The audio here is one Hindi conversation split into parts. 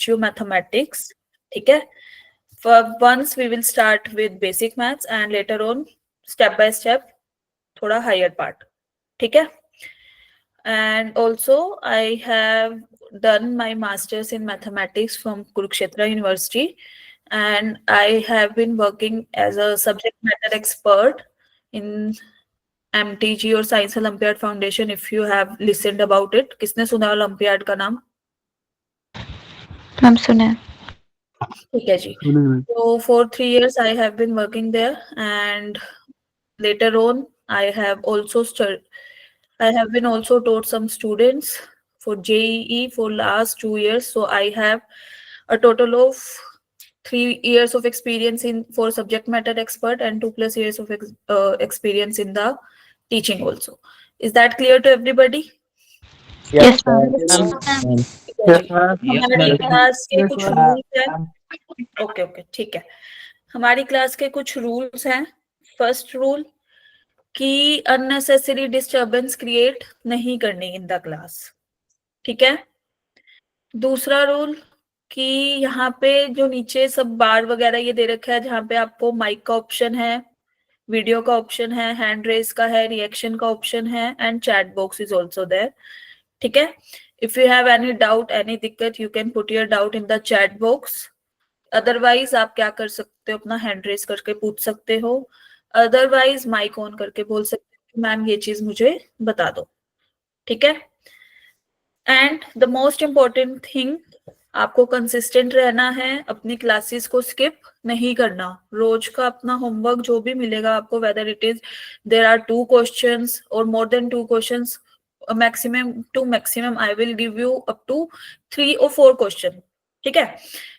you mathematics. ठीक है? For once we will start with basic maths and later on step by step थोड़ा higher part. ठीक है? And also I have done my masters in mathematics from Kurukshetra University, and I have been working as a subject matter expert in MTG or Science Olympiad Foundation. If you have listened about it, किसने सुना Olympiad का नाम? हम सुने। ठीक है जी. So for 3 years I have been working there, and later on I have also I have been also taught some students for JEE for last 2 years. So I have a total of 3 years of experience in for subject matter expert and 2+ years of experience in the teaching also. Is that clear to everybody? Yes, ma'am. हमारी क्लास के कुछ रूल्स हैं. ओके ओके ठीक है. हमारी क्लास के कुछ रूल्स हैं. फर्स्ट रूल कि अननेसेसरी डिस्टरबेंस क्रिएट नहीं करनी इन द क्लास. ठीक है. दूसरा रूल कि यहाँ पे जो नीचे सब बार वगैरह ये दे रखा है, जहाँ पे आपको माइक का ऑप्शन है, वीडियो का ऑप्शन है, हैंड रेस का है, रिएक्शन का ऑप्शन है, and chat box is also there. ठीक है. If you have any doubt, any दिक्कत, you can put your doubt in the chat box. Otherwise आप क्या कर सकते हो, अपना हैंड रेस करके पूछ सकते हो. अदरवाइज माइक ऑन करके बोल सकते हो मैम ये चीज मुझे बता दो. ठीक है. And the most important thing, आपको कंसिस्टेंट रहना है, अपनी क्लासेस को स्किप नहीं करना. रोज का अपना होमवर्क जो भी मिलेगा आपको, whether it is there are 2 questions और more than 2 questions, maximum I will give you up to 3 or 4 question. ठीक है.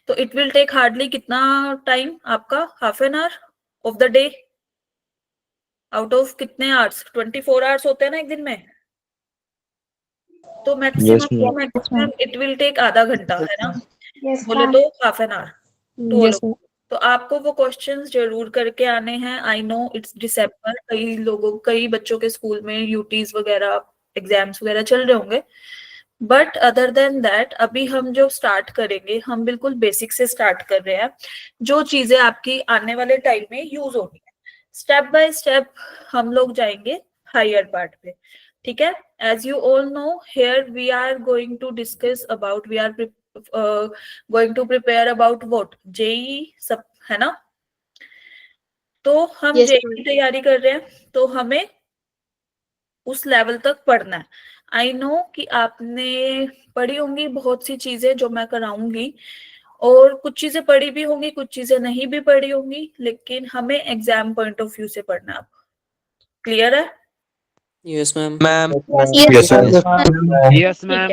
तो इट विल टेक हार्डली कितना टाइम आपका, half an hour of the day. Out of कितने आवर्स, 24 आवर्स होते हैं ना एक दिन में, तो मैक्सिमम इट विल टेक आधा घंटा, है ना. बोले तो half an hour to all. तो आपको वो क्वेश्चंस जरूर करके आने हैं. आई नो इट्स दिसंबर, कई बच्चों के स्कूल में यूटीज वगैरह एग्जाम्स वगैरह चल रहे होंगे, बट अदर देन दैट अभी हम जो स्टार्ट करेंगे, हम बिल्कुल बेसिक से स्टार्ट कर रहे हैं, जो चीजें आपकी आने वाले टाइम में यूज होगी. स्टेप बाय स्टेप हम लोग जाएंगे हायर पार्ट पे. ठीक है. As you all know, here we are going to discuss about, we are going to prepare about what, JEE सब, है ना. तो हम जेई की तैयारी कर रहे हैं, तो हमें उस लेवल तक पढ़ना है. आई नो कि आपने पढ़ी होंगी बहुत सी चीजें जो मैं कराऊंगी, और कुछ चीजें पढ़ी भी होंगी, कुछ चीजें नहीं भी पढ़ी होंगी, लेकिन हमें एग्जाम पॉइंट ऑफ व्यू से पढ़ना है. क्लियर है? Yes, ma'am. Yes, ma'am. Yes, ma'am.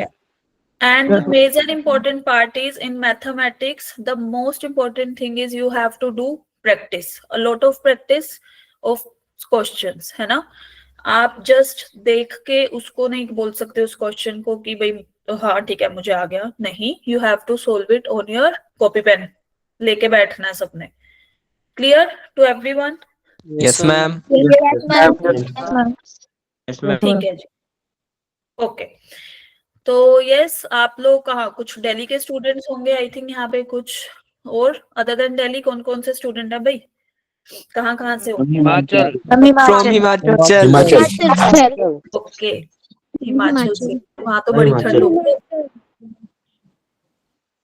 And the major important part is in mathematics, the most important thing is you have to do practice, a lot of practice of questions, है ना. आप जस्ट देख के उसको नहीं बोल सकते उस क्वेश्चन को कि भाई हाँ ठीक है मुझे आ गया. नहीं, you have to solve it on your copy pen लेके बैठना है सबने. Clear to everyone? Yes, ma'am. ठीक है जी. ओके. तो यस, आप लोग कहाँ, कुछ दिल्ली के स्टूडेंट्स होंगे आई थिंक यहाँ पे कुछ, और अदर देन दिल्ली कौन कौन से स्टूडेंट है भाई, कहाँ कहाँ से हो? Himachal. From Himachal. Okay, Himachal से. वहाँ तो बड़ी ठंड होगी.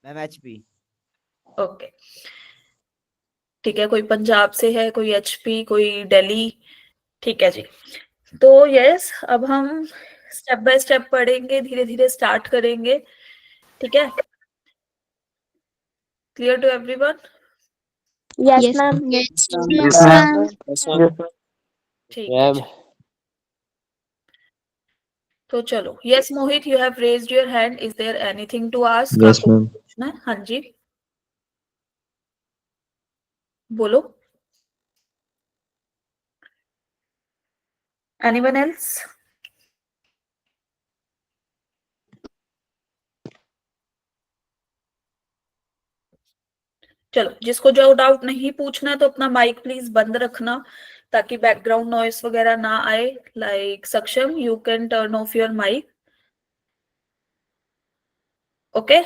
Ma'am HP. ओके ठीक है. कोई पंजाब से है, कोई एचपी, कोई दिल्ली. ठीक है जी. तो यस, अब हम स्टेप बाय स्टेप पढ़ेंगे, धीरे धीरे स्टार्ट करेंगे. ठीक है. Clear to everyone? Yes, ma'am. ठीक है जी. तो चलो. Yes Mohit, you have raised your hand. Is there anything to ask? Yes, ma'am. पूछना है? हाँ जी बोलो. Anyone else? चलो, जिसको जो डाउट नहीं पूछना तो अपना माइक प्लीज बंद रखना, ताकि बैकग्राउंड नॉइस वगैरह ना आए. Like Saksham, you can turn off your mic. Okay.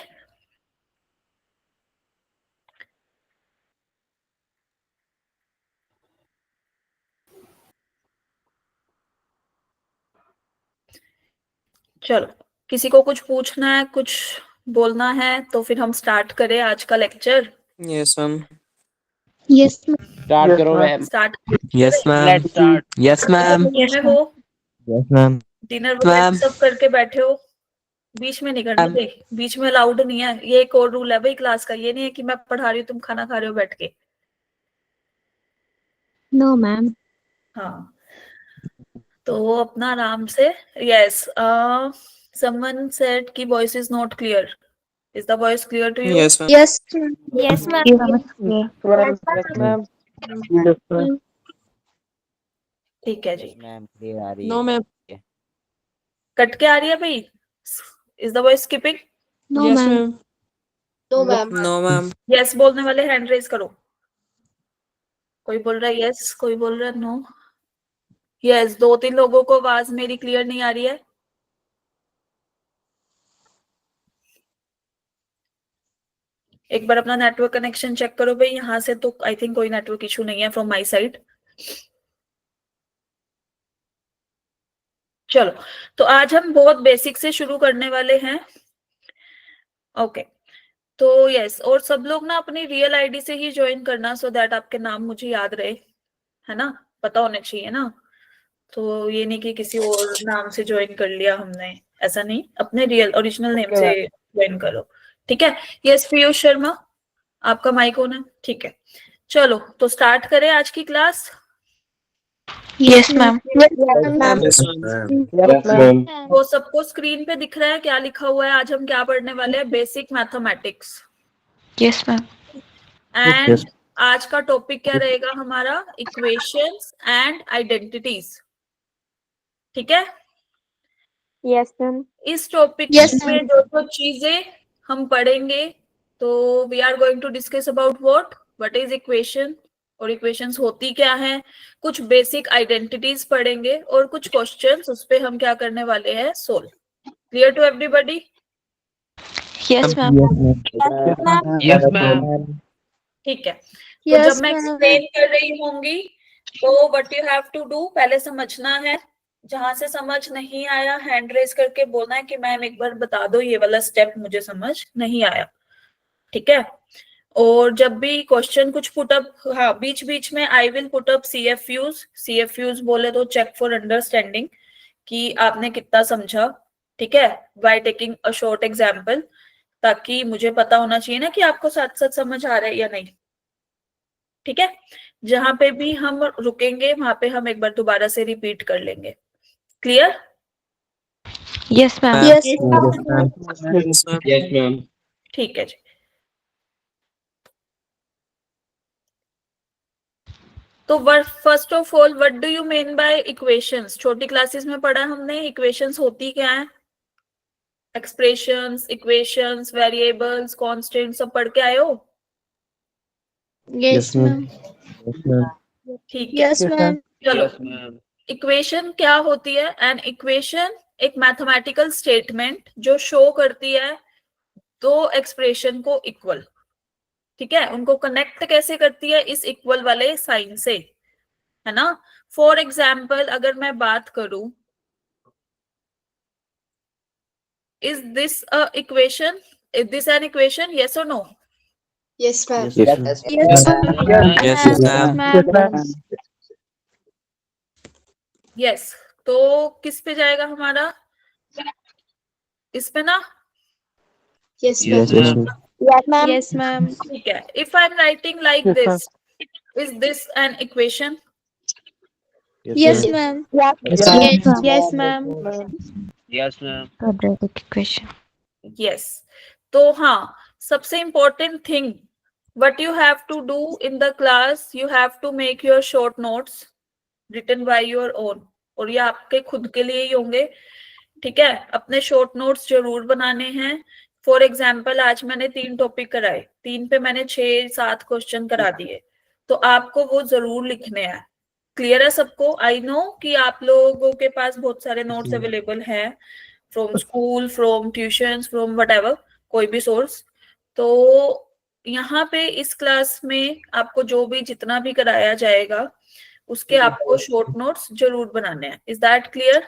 चलो, किसी को कुछ पूछना है, कुछ बोलना है तो फिर हम स्टार्ट करें आज का lecture. Yes, ma'am. Yes, ma'am. Start करो ma'am. Start. Yes, ma'am. Let's start. Yes, ma'am. में हो, Yes, ma'am. डिनर वगैरह मैम। सब करके बैठे हो, बीच में नहीं करना मैम। भाई, बीच में अलाउड नहीं है। ये एक और रूल है भाई क्लास का, ये नहीं है कि मैं पढ़ा रही हूँ तुम खाना खा रहे हो बैठ के। No, ma'am. हाँ, तो अपना आराम से। यस, समवन सेड कि voice is not clear. Is the voice clear to you? Yes, ma'am. Yes, ma'am. Yes, ma'am. Yes ma'am. Yes, ma'am. ठीक है जी। Yes ma'am. Clear आ रही No, है. ma'am. कट के आ रही है भाई? Is the voice skipping? No, Yes, ma'am. ma'am. No, ma'am. No, ma'am. Yes बोलने वाले हैंड रेज करो। कोई बोल रहा है यस, कोई बोल रहा है नो। यस, 2-3 लोगों को आवाज मेरी क्लियर नहीं आ रही है। एक बार अपना नेटवर्क कनेक्शन चेक करो भाई, यहाँ से तो आई थिंक कोई नेटवर्क इशू नहीं है फ्रॉम माई साइड। चलो, तो आज हम बहुत बेसिक से शुरू करने वाले हैं। ओके, तो यस, और सब लोग ना अपनी रियल आईडी से ही ज्वाइन करना, सो दैट आपके नाम मुझे याद रहे, है ना, पता होने चाहिए ना। तो ये नहीं कि किसी और नाम से ज्वाइन कर लिया हमने, ऐसा नहीं, अपने रियल ओरिजिनल नेम से ज्वाइन करो, ठीक है। यस, पीयूष शर्मा, आपका माइक ऑन है, ठीक है। चलो, तो स्टार्ट करें आज की class. Yes, ma'am. Yes, Ma'am. Yes, ma'am. वो सबको स्क्रीन पे दिख रहा है क्या लिखा हुआ है? आज हम क्या पढ़ने वाले हैं? Basic mathematics. Yes, ma'am. And आज का टॉपिक क्या रहेगा हमारा? इक्वेशंस एंड आइडेंटिटीज, ठीक है। Yes, ma'am. इस टॉपिक Yes, में ma'am. जो जो चीजें हम पढ़ेंगे, तो we are going to discuss about what is equation, और इक्वेशंस होती क्या है, कुछ बेसिक आइडेंटिटीज पढ़ेंगे, और कुछ क्वेश्चंस उस पे हम क्या करने वाले हैं, solve. Clear to everybody? Yes, ma'am. Yes ma'am. ठीक है। तो Yes, जब मैं ma'am. एक्सप्लेन कर रही होंगी तो what you have to do, पहले समझना है। जहां से समझ नहीं आया हैंड रेज करके बोलना है कि मैम एक बार बता दो, ये वाला स्टेप मुझे समझ नहीं आया, ठीक है। और जब भी क्वेश्चन कुछ पुटअप, हाँ, बीच बीच में I will put up CFUs बोले तो चेक फॉर अंडरस्टैंडिंग, कि आपने कितना समझा, ठीक है, by taking a short example, ताकि मुझे पता होना चाहिए ना कि आपको साथ साथ समझ आ रहा है या नहीं, ठीक है। जहां पे भी हम रुकेंगे वहां पे हम एक बार दोबारा से रिपीट कर लेंगे। Clear? Yes, ma'am. Ma'am. Yes, Yes, ma'am. Yes ma'am. ठीक है जी। तो first of all, what do you mean by equations? छोटी क्लासेस में पढ़ा हमने, इक्वेशंस होती क्या है? एक्सप्रेशंस, इक्वेशंस, वेरिएबल्स, कांस्टेंट, सब पढ़ के आए हो? Yes, ma'am. ठीक है। Yes, ma'am. चलो, Yes ma'am. इक्वेशन क्या होती है? एन इक्वेशन एक मैथमेटिकल स्टेटमेंट जो शो करती है दो एक्सप्रेशन को इक्वल, ठीक है, उनको कनेक्ट कैसे करती है? इस इक्वल वाले साइन से, है ना। फॉर एग्जाम्पल अगर मैं बात करूं, is this a equation, is this an equation, yes और no? Yes, ma'am. Yes Yes, Yes, ma'am. ma'am. Yes, तो किस पे जाएगा हमारा? इस पे ना, Yes, Yes ma'am. Yes, ma'am. Yes, ma'am. ठीक है। If I am writing like this, is this an equation? Yes, ma'am. Yes, ma'am. Yes ma'am. Quadratic equation. Yes. तो हाँ, सबसे important thing what you have to do in the class, you have to make your short notes written by your own, और ये आपके खुद के लिए ही होंगे, ठीक है। अपने शॉर्ट नोट्स जरूर बनाने हैं। फॉर एग्जाम्पल आज मैंने 3 टॉपिक कराए, 3 पे मैंने 6-7 क्वेश्चन करा दिए, तो आपको वो जरूर लिखने हैं। क्लियर है सबको? आई नो कि आप लोगों के पास बहुत सारे नोट्स अवेलेबल हैं, from school, from tuition, from what कोई भी सोर्स। तो यहाँ पे इस क्लास में आपको जो भी जितना भी कराया जाएगा उसके आपको शॉर्ट नोट्स जरूर बनाने हैं। Is that clear?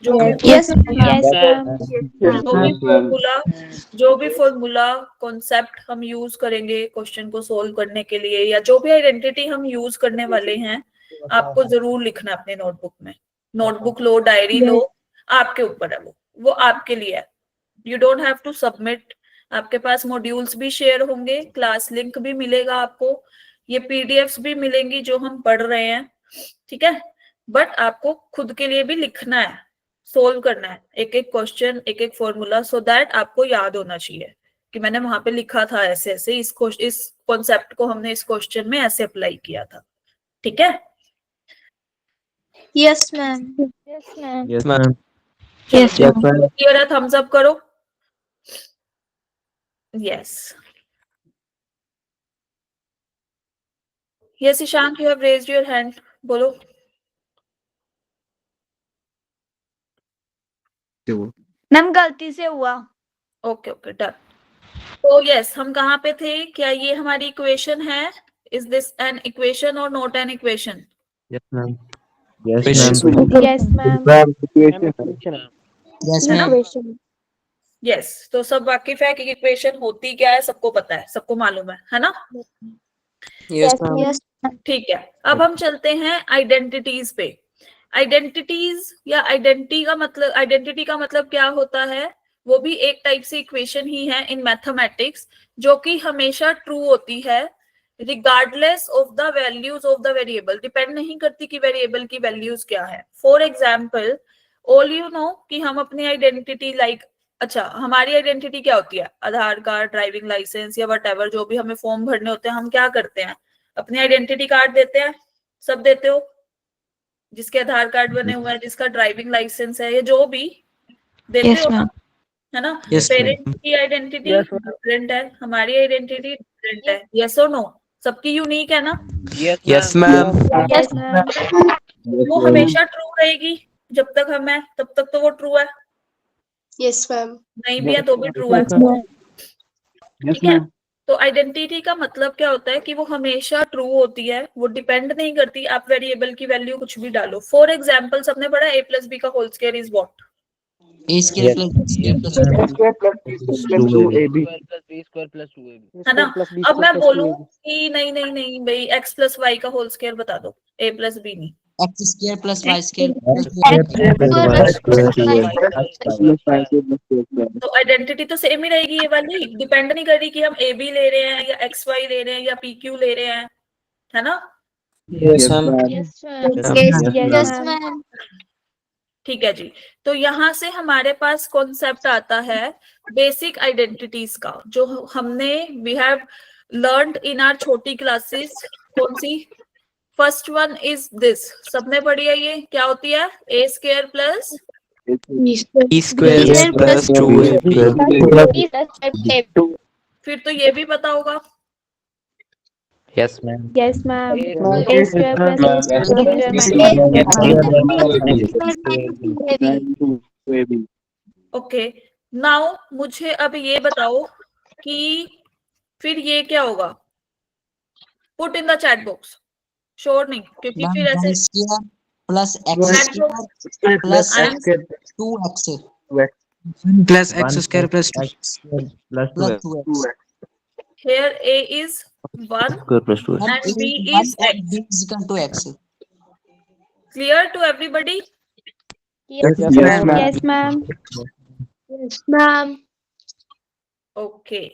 जो भी Yes, yes, ma'am. जो भी फॉर्मूला कॉन्सेप्ट हम यूज करेंगे क्वेश्चन को सोल्व करने के लिए, या जो भी आइडेंटिटी हम यूज करने वाले हैं, आपको जरूर लिखना है अपने नोटबुक में। नोटबुक लो, डायरी लो, आपके ऊपर है, वो आपके लिए है। You don't have to submit. आपके पास मॉड्यूल्स भी शेयर होंगे, क्लास लिंक भी मिलेगा आपको, ये पीडीएफ्स भी मिलेंगी जो हम पढ़ रहे हैं, ठीक है। बट आपको खुद के लिए भी लिखना है, सोल्व करना है एक एक क्वेश्चन, एक एक फॉर्मूला, सो दैट आपको याद होना चाहिए कि मैंने वहां पे लिखा था ऐसे ऐसे, इस कॉन्सेप्ट को हमने इस क्वेश्चन में ऐसे अप्लाई किया था, ठीक है। Yes, ma'am. Yes, ma'am. Yes, ma'am. Yes, ma'am. Clear है? थम्स अप करो। Yes yes Ishank, you have raised your hand, बोलो। मैम गलती से हुआ। Okay okay done. तो यस, हम कहाँ पे थे? क्या ये हमारी इक्वेशन है? इज दिस एन इक्वेशन और not an equation? Yes, ma'am. Yes, Equation. Yes, ma'am. Yes, है ना? Equation. यस, तो सब वाकिफ है कि इक्वेशन होती क्या है, सबको पता है, सबको मालूम है ना? Yes, ma'am. Yes. ठीक है, अब हम चलते हैं आइडेंटिटीज पे। आइडेंटिटीज या आइडेंटिटी का मतलब क्या होता है? वो भी एक टाइप से इक्वेशन ही है इन मैथमेटिक्स, जो कि हमेशा ट्रू होती है regardless of the values of the variable. Depend नहीं करती कि वेरिएबल की वैल्यूज क्या है। For example, all you know कि हम अपनी आइडेंटिटी अच्छा, हमारी आइडेंटिटी क्या होती है? आधार कार्ड, ड्राइविंग लाइसेंस या वट जो भी हमें फॉर्म भरने होते हैं, हम क्या करते हैं? अपनी आइडेंटिटी कार्ड देते हैं। सब देते हो? जिसके आधार कार्ड बने हुए हैं, जिसका ड्राइविंग लाइसेंस है, ये जो भी देते Yes, हो ना, ma'am. है ना? Yes, parents ma'am. की आइडेंटिटी डिफरेंट है, हमारी आइडेंटिटी डिफरेंट है। यस और नो? सबकी यूनिक है ना? Yes, ma'am. Yes, ma'am. वो हमेशा ट्रू रहेगी। जब तक हम है तब तक तो वो ट्रू है, Yes, ma'am. नहीं भी है तो भी ट्रू है, ठीक है। तो आइडेंटिटी का मतलब क्या होता है कि वो हमेशा ट्रू होती है, वो डिपेंड नहीं करती, आप वेरिएबल की वैल्यू कुछ भी डालो। फॉर एग्जाम्पल, सबने पढ़ा a + b का whole square is what? A square plus B square plus है ना? अब मैं बोलूं कि नहीं नहीं नहीं भाई, x + y का होल स्क्वायर बता दो, a + b नहीं। X square plus Y square plus तो आइडेंटिटी तो सेम ही रहेगी, ये वाली डिपेंड नहीं कर रही कि हम ab ले रहे हैं या xy ले रहे हैं या pq ले रहे हैं, है ना? Yes, ma'am. Yes, ma'am. Yes, ma'am. ठीक है जी। तो यहाँ से हमारे पास कॉन्सेप्ट आता है बेसिक आइडेंटिटीज का, जो हमने we have learned in our छोटी क्लासेस। कौन सी? फर्स्ट वन इज दिस, सबने पढ़ी है ये, क्या होती है? a square plus E square plus 2AB. फिर तो ये भी पता होगा। Yes, ma'am. Yes, ma'am. A square plus B square okay, now मुझे अब ये बताओ कि फिर ये क्या होगा? Put in the chat box. Sure नहीं, क्योंकि फिर ऐसे Y square plus X square plus 2X Plus X square plus 2. plus 2X. here a is 1 And and A b is is 1 x. and B is equal to X. Clear to everybody? Yes, ma'am. Yes, ma'am. Yes, ma'am. Okay,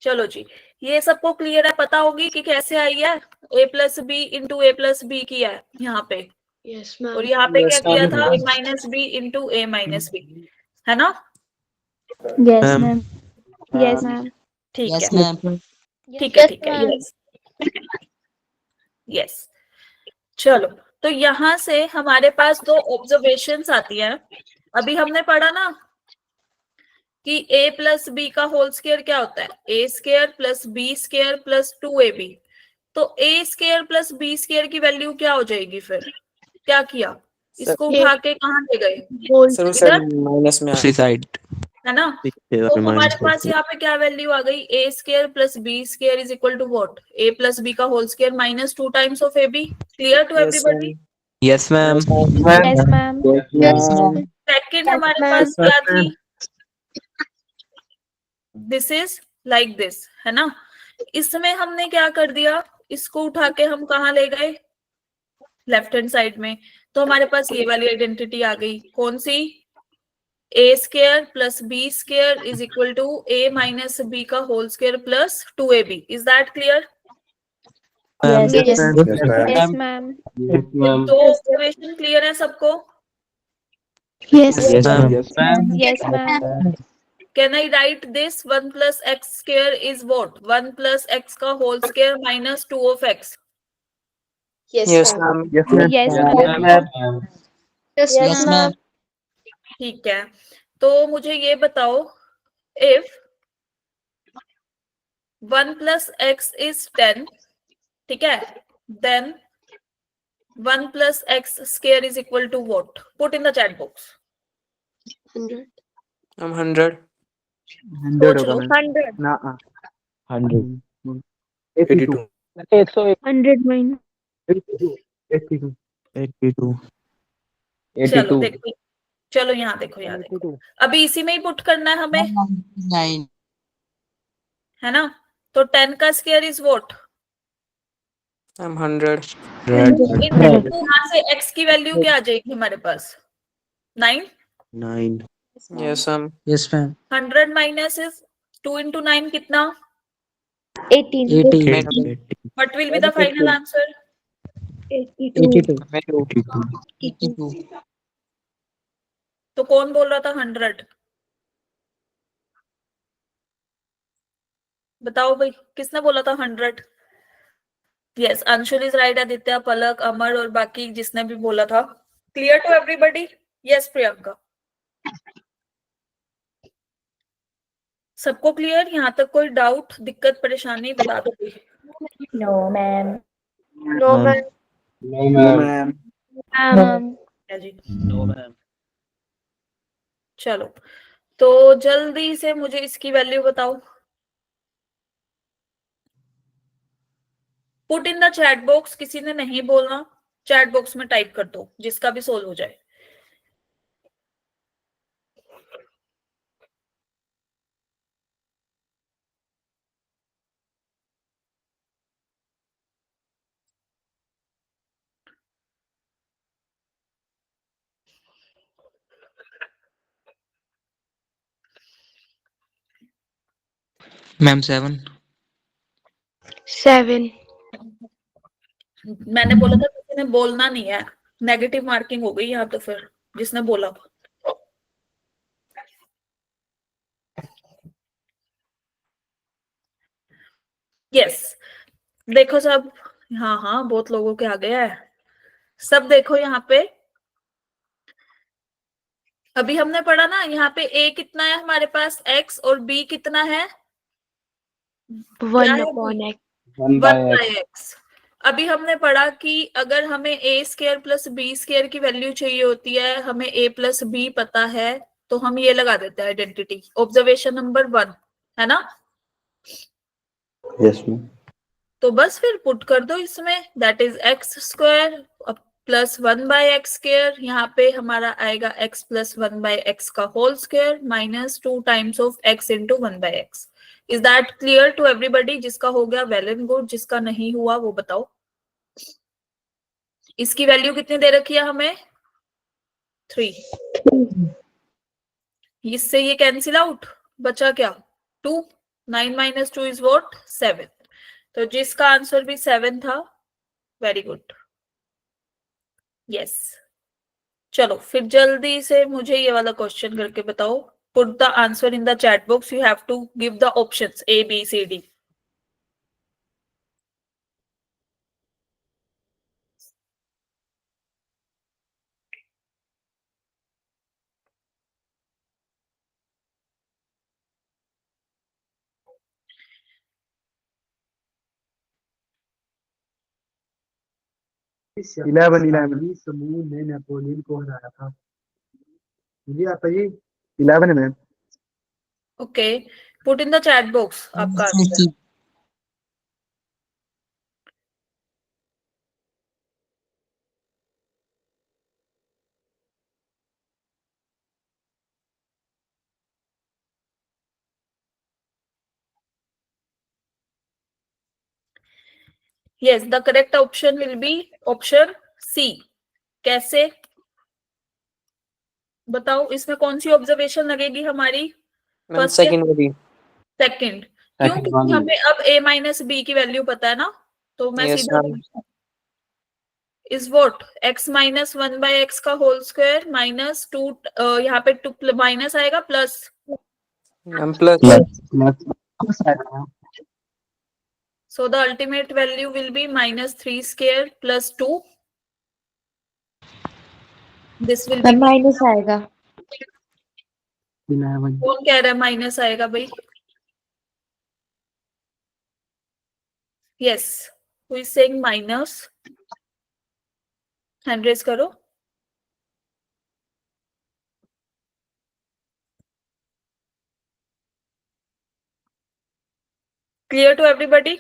चलो जी, ये सबको क्लियर है, पता होगी कि कैसे आई है? a + b into a + b किया है यहाँ पे, Yes, ma'am. और यहाँ पे क्या Yes, किया ma'am. था? a - b into a - b, है ना? Yes, Ma'am. ma'am. Yes, ma'am. ठीक Yes, है, ma'am. ठीक है, ठीक है, यस यस। चलो, तो यहाँ से हमारे पास दो ऑब्जर्वेशंस आती हैं। अभी हमने पढ़ा ना कि a + b का होल स्क्वायर क्या होता है? a square plus b square plus 2ab। तो a square plus b square की वैल्यू क्या हो जाएगी? फिर क्या किया? इसको उठा के कहाँ ले गए? इधर, माइनस में दूसरी साइड है ना? तो हमारे पास यहाँ पे क्या वैल्यू आ गई? a square plus b square is equal to what? a + b का whole square minus 2 times of ab। Clear to everybody? Yes ma'am Yes, ma'am. Yes, ma'am. Second हमारे ma'am. पास क्या थी, दिस इज लाइक दिस, है ना। इसमें हमने क्या कर दिया, इसको उठा के हम कहाँ ले गए, लेफ्ट हैंड साइड में। तो हमारे पास ये वाली आइडेंटिटी आ गई, कौन सी, a square plus b square is equal to a minus B का whole square plus 2ab। Is that clear? Yes. Yes, Yes, ma'am. ma'am. तो ऑब्जर्वेशन क्लियर है सबको? Yes. Yes, ma'am. Yes, ma'am. Can I write this, 1 plus x square is what, 1 plus x का whole square minus 2 of x. Yes, ma'am. Yes, ma'am. Yes, ma'am. ठीक है, तो मुझे ये बताओ, इफ 1 प्लस एक्स इज 10, ठीक है, then 1 plus x square is equal to what? Put in the chat box. 100. I'm 100. सोच लो। 100. 100. 82. 100 minus. 82. चलो 82. देखो, चलो यहाँ देखो, यहाँ देखो, अभी इसी में ही पुट करना है हमें, 9. है ना। तो 10 का स्क्वायर इज व्हाट, I'm 100. यहाँ से x की वैल्यू क्या आ जाएगी हमारे पास, 9। 9. Yes, ma'am. Yes, ma'am. 100 minus is 2 into 9 कितना, 18. 80. What will be the final answer? 82. 82. तो कौन बोल रहा था 100, बताओ भाई, किसने बोला था 100? Yes, Anshul is right, Aditya, Palak, Amar और बाकी जिसने भी बोला था। Clear to everybody? Yes Priyanka, सबको क्लियर? यहाँ तक कोई डाउट, दिक्कत, परेशानी बता दो। No, ma'am. No, ma'am. ma'am. Ma'am. है जी, चलो, तो जल्दी से मुझे इसकी वैल्यू बताओ। Put in the chat box, किसी ने नहीं बोलना, चैट बॉक्स में टाइप कर दो, जिसका भी सोल्व हो जाए। Ma'am, 7. 7. मैंने बोला था किसी ने बोलना नहीं है, नेगेटिव मार्किंग हो गई यहाँ तो, फिर जिसने बोला। यस, देखो सब, हाँ हाँ बहुत लोगों के आ गया है, सब देखो यहाँ पे। अभी हमने पढ़ा ना, यहाँ पे a कितना है हमारे पास x, और b कितना है, 1 upon x. 1 by x। अभी हमने पढ़ा कि अगर हमें a square plus b square की वैल्यू चाहिए होती है, हमें a प्लस b पता है, तो हम ये लगा देते हैं आइडेंटिटी, ऑब्जर्वेशन नंबर 1, है ना। Yes, ma'am. तो बस फिर पुट कर दो इसमें, that is x square plus 1 by x square, यहाँ पे हमारा आएगा x प्लस 1 बाय एक्स का whole square minus 2 times of x into 1 by x. Is that clear to everybody? जिसका हो गया वेल एंड गुड, जिसका नहीं हुआ वो बताओ। इसकी वैल्यू कितनी दे रखी है हमें, 3। इससे ये कैंसिल आउट, बचा क्या, 2। 9 माइनस 2 इज व्हाट, 7। तो जिसका आंसर भी 7 था, वेरी गुड, यस। चलो फिर जल्दी से मुझे ये वाला क्वेश्चन करके बताओ। Put the answer in the chat box, you have to give the options A B C D। Eleven समूह ने नेपोलियन को हराया था। जी आता जी 11 में। Okay, put in the chat box आपका answer. Yes, the correct option will be option C. कैसे बताओ, इसमें कौन सी ऑब्जर्वेशन लगेगी हमारी? मैम फर्स्ट सेकंड वाली। सेकंड क्यों? Second क्योंकि one. हमें अब a माइनस बी की वैल्यू पता है ना, तो मैं Yes, सीधा ma'am. Is what x minus 1/x का होल स्क्वायर माइनस 2, यहाँ पे 2 माइनस आएगा प्लस, मैम प्लस। Plus आएगा. so the ultimate value will be minus 3 square plus 2. This will be minus आएगा. 11. कौन कह रहा है माइनस आएगा भाई? Yes, who is saying minus? Hand raise करो. Clear to everybody?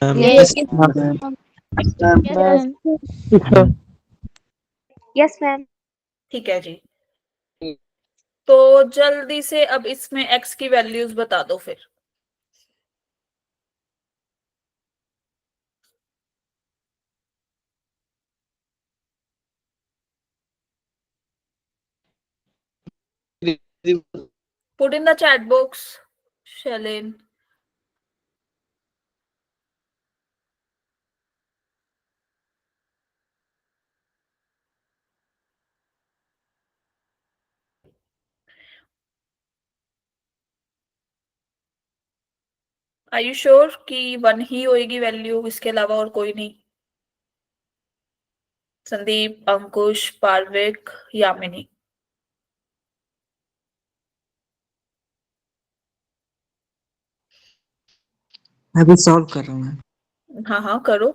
Yes. Yes, ma'am. ठीक है जी. तो जल्दी से अब इसमें x की वैल्यूज बता दो फिर. Put in the chat box, Shalin. Are you sure कि 1 ही होएगी वैल्यू, इसके अलावा और कोई नहीं? संदीप, अंकुश, पार्विक, यामिनी. मैं अभी सॉल्व कर रहा हूँ. हाँ हाँ करो.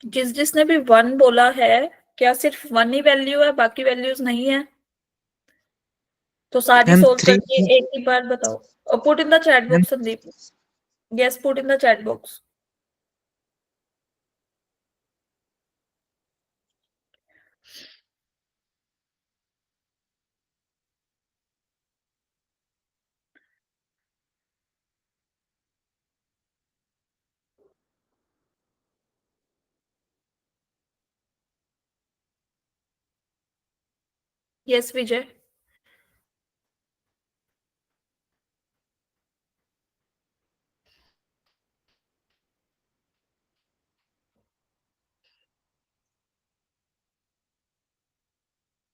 जिसने भी 1 बोला है, क्या सिर्फ 1 ही वैल्यू है, बाकी वैल्यूज नहीं है? तो सारी Ma'am, सोल्व 3. करके एक ही बार बताओ. Put in the chat box Sandeep. Yes, put in the chat box. Yes Vijay.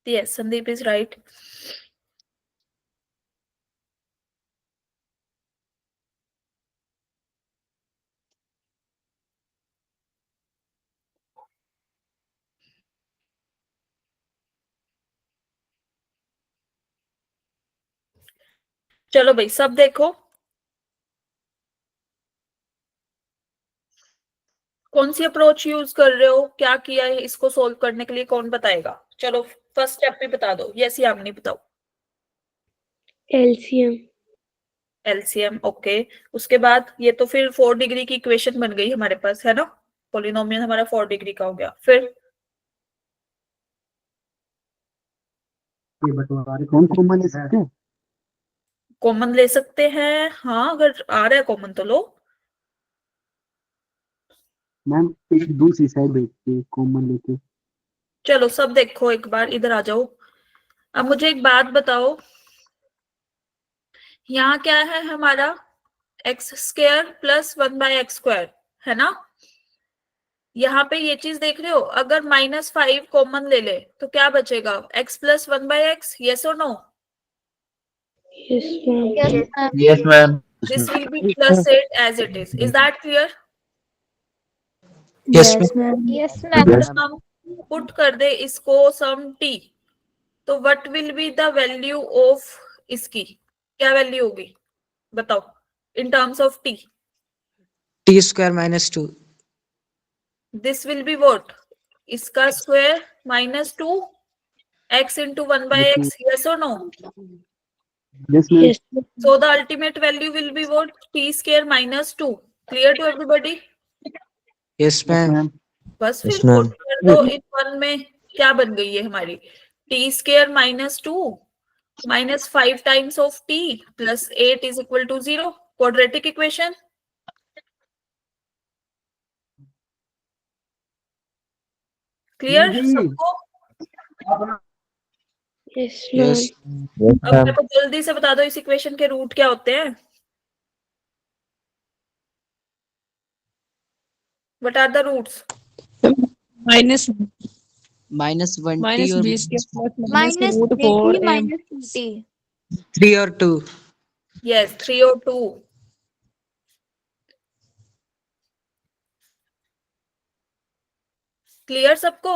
Yes, Sandeep is right. चलो भाई सब देखो. कौन सी अप्रोच यूज कर रहे हो, क्या किया है इसको सोल्व करने के लिए, कौन बताएगा? चलो फर्स्ट स्टेप भी बता दो. यस यामिनी बताओ. एलसीएम. LCM, okay. उसके बाद ये तो फिर 4 डिग्री की इक्वेशन बन गई हमारे पास, है ना? पॉलिनोमियल हमारा 4 डिग्री का हो गया. फिर ये बटवारे कौन कॉमन ले सकते हैं? कॉमन ले सकते हैं, हाँ अगर आ रहा है कॉमन तो लो. मैम एक दूसरी साइड देखते कॉमन लेके. चलो सब देखो एक बार, इधर आ जाओ. अब मुझे एक बात बताओ, यहाँ क्या है हमारा? एक्स स्क्वायर प्लस 1/x², है ना? यहाँ पे ये चीज देख रहे हो, अगर -5 कॉमन ले ले तो क्या बचेगा? x plus 1/x. यस और no? Yes, ma'am. This will be plus 8 as it is. Is that clear? Yes, ma'am. Yes हम पुट कर दे इसको सम t, तो what will be the value of इसकी? क्या वैल्यू होगी बताओ in terms of t? T square minus 2. This will be what? इसका square -2 x into 1/x. Yes और no? Yes, ma'am. Yes. So the ultimate value will be what? T square minus 2. Clear to everybody? Yes, Yes, ma'am. ma'am. बस Yes, फिर ma'am. पुट कर दो इन वन में. क्या बन गई है हमारी? T square minus 2 minus 5 times of t plus 8 is equal to 0. Quadratic equation. Clear जी। सबको? Yes, Yes. ma'am. Yes, अब मेरे ma'am. को जल्दी से बता दो इस इक्वेशन के रूट क्या होते हैं? What are the roots? Minus Minus 1t minus और 20 के plus minus Minus root 80 4 minus 20. 3 और 2. Yes, 3 और 2. Clear सबको?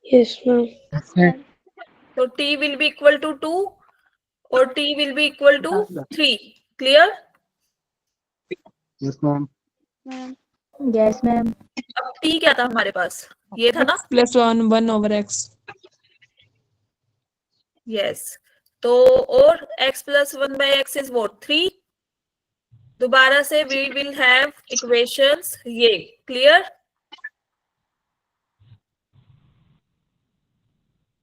Yes, ma'am. So t will be equal to 2 और t will be equal to 3. Clear? Yes, ma'am. Yes, ma'am. अब t क्या था हमारे पास? ये था ना? X plus 1 over x. Yes. तो और x plus 1 by x is what? 3. दोबारा से we will have equations ये. Clear?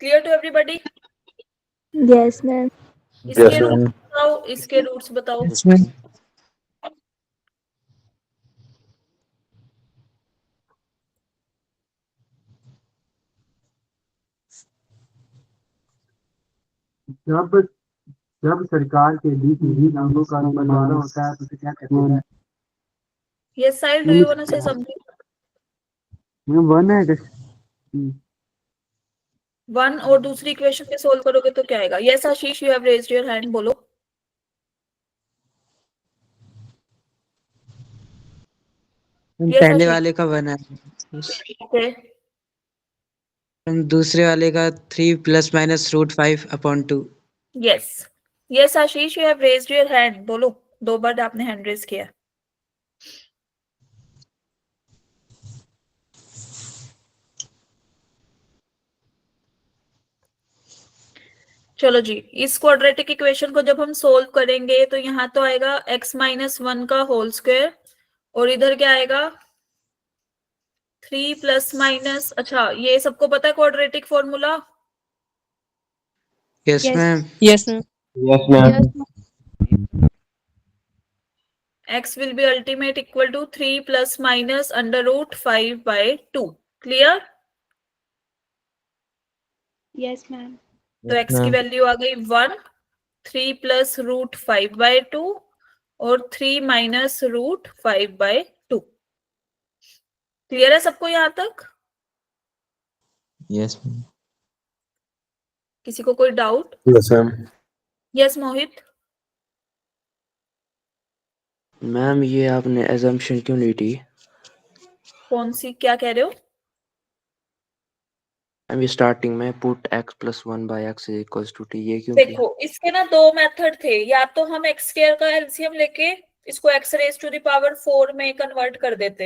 Clear to everybody? Yes, ma'am. इसके Yes, रूट्स ma'am. बताओ. इसके रूट्स बताओ. Yes, ma'am. जब जब सरकार के बीच विभिन्न अंगों का बंटवारा होता है तो उसे क्या कहते हैं? Yes, Sahil, do you want to say something? Ma'am one है कि 1 और दूसरी इक्वेशन के सोल्व करोगे तो क्या आएगा? Yes, Ashish, you have raised your hand. बोलो. Yes, पहले आशीष. वाले का 1 है. Okay. दूसरे वाले का 3 plus minus root 5 upon 2. Yes. Yes, Ashish, you have raised your hand. बोलो. 2 बार आपने हैंड रेज किया. चलो जी, इस क्वाड्रेटिक इक्वेशन को जब हम सोल्व करेंगे तो यहाँ तो आएगा x माइनस 1 का होल स्क्वायर और इधर क्या आएगा? 3 प्लस माइनस. अच्छा, ये सबको पता है quadratic formula? Yes, Yes. ma'am. Yes ma'am. Yes, ma'am. x will be ultimate equal to 3 plus minus under root 5 by 2. Clear? Yes, ma'am. तो x की वैल्यू आ गई 1, 3 प्लस रूट 5 बाय 2 और 3 माइनस रूट 5 बाय 2. क्लियर है सबको यहाँ तक? Yes, ma'am. किसी को कोई डाउट? Yes, ma'am. यस मोहित. मैम ये आपने assumption क्यों ली थी? कौन सी, क्या कह रहे हो? मैम ये स्टार्टिंग में put x plus 1 by x is equals to t ये क्यों किया? देखो, इसके ना दो मेथड थे. या तो हम एक्स स्क्वायर का एलसीएम लेके इसको x raise to the power 4 में कन्वर्ट कर देते,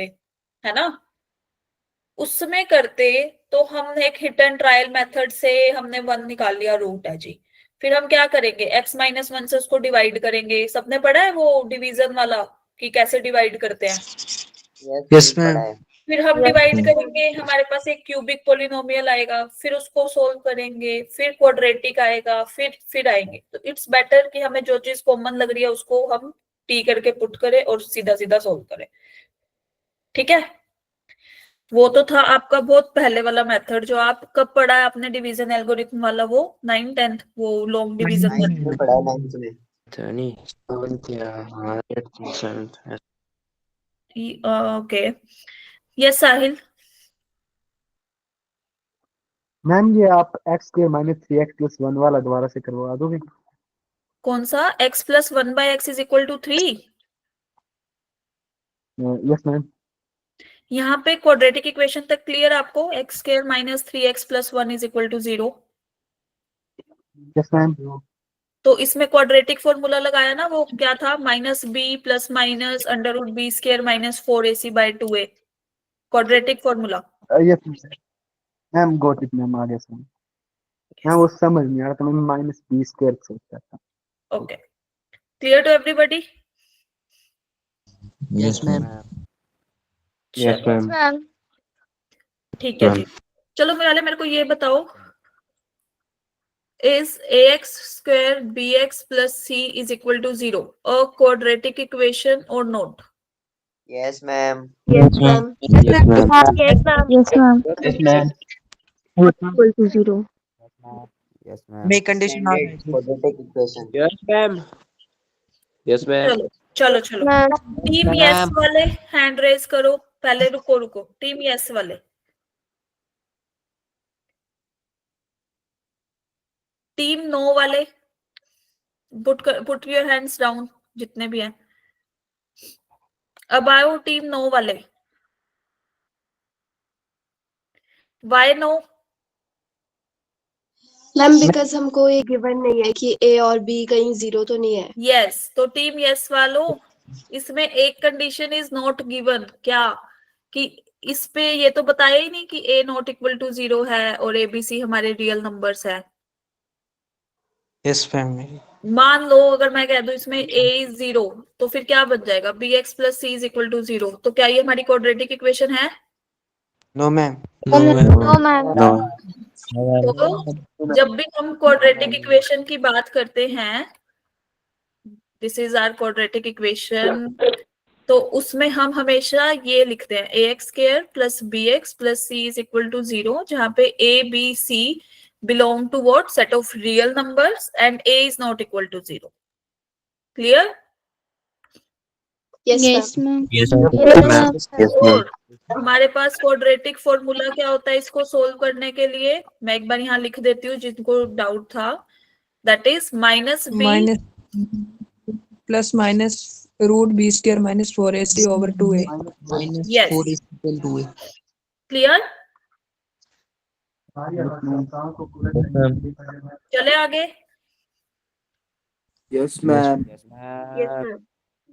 है ना? उसमें करते तो हम एक हिट एंड ट्रायल मेथड से हमने 1 निकाल लिया, रूट है जी. फिर हम क्या करेंगे? x माइनस 1 से उसको डिवाइड करेंगे. सबने पढ़ा है वो डिवीजन वाला कि कैसे डिवाइड करते हैं? Yes, ma'am. फिर हम डिवाइड करेंगे, हमारे पास एक क्यूबिक पोलिनोमियल आएगा, फिर उसको सोल्व करेंगे, फिर क्वाड्रेटिक आएगा, फिर आएंगे. तो इट्स बेटर कि हमें जो चीज कॉमन लग रही है उसको हम टी करके पुट करें और सीधा सीधा सोल्व करें. ठीक है? वो तो था आपका बहुत पहले वाला मेथड जो आप कब पढ़ा है आपने, डिवीजन एल्गोरिथम वाला, वो 9th 10th, वो लॉन्ग डिवीजन मेथड. अच्छा नहीं 7th या हाँ 8th 7th. ओके. यस साहिल. मैम ये आप x के माइनस 3x प्लस 1 वाला दोबारा से करवा दोगे? कौन सा? x plus 1 by x is equal to 3. Yes ma'am. यहाँ पे क्वाड्रेटिक इक्वेशन तक क्लियर आपको? x square minus 3x plus 1 is equal to 0. Yes ma'am. तो इसमें क्वाड्रेटिक फॉर्मूला लगाया ना, वो क्या था? Minus b plus minus under root b square minus 4ac by 2a. Quadratic formula. Yes ma'am. Got it ma'am, आ गया सर. हाँ वो समझ नहीं आ रहा था, मैं माइनस बी स्क्वायर सोच रहा था। Okay, clear to everybody? Yes, ma'am. Yes, चलो ma'am. मैम ठीक है Ma'am. जी। चलो मेरे को ये बताओ, is ax square bx plus c is equal to 0 a quadratic equation or not? Yes, ma'am. Yes ma'am Yes, ma'am. Yes ma'am yes ma'am Yes, ma'am. Equal to 0 Yes, ma'am. Make condition not Standard right. quadratic equation. Yes, ma'am. Yes, ma'am. चलो चलो चलो, मैम टीम यस वाले हैंड रेज करो। पहले रुको, टीम यस वाले, टीम नो वाले पुट योर हैंड्स डाउन, जितने भी हैं। अब आओ टीम नो वाले, वाई नो? मैम बिकॉज हमको ये गिवन नहीं है कि ए और बी कहीं 0 तो नहीं है। यस, तो टीम यस वालों, इसमें एक कंडीशन इज नॉट गिवन, क्या कि इस पे ये तो बताया ही नहीं कि ए नॉट इक्वल टू 0 है और एबीसी हमारे रियल नंबर्स है। Yes, ma'am. मान लो अगर मैं कह दूं इसमें a इज 0, तो फिर क्या बन जाएगा? bx plus c is equal to 0। तो क्या ये हमारी क्वाड्रेटिक इक्वेशन है? No, ma'am. No, ma'am. No ma'am No. तो जब भी हम क्वाड्रेटिक इक्वेशन की बात करते हैं, this is our quadratic equation, तो उसमें हम हमेशा ये लिखते हैं ax square plus bx plus c is equal to 0, जहां पे a b c belong to what set of real numbers and a is not equal to 0. Clear? Yes yes ma'am. Ma'am Yes, yes ma'am. Ma'am Yes, ma'am. और हमारे पास क्वाड्रेटिक फॉर्मूला क्या होता है इसको सोल्व करने के लिए? मैं एक बार यहाँ लिख देती हूँ जिनको डाउट था, that is minus b minus plus minus root b square minus 4ac over 2a. Minus Yes. 4 is equal to a. Clear? सारी आवश्यकताओं को पूरा करने के लिए पहले चले आगे। Yes, ma'am. Yes, ma'am. Yes ma'am.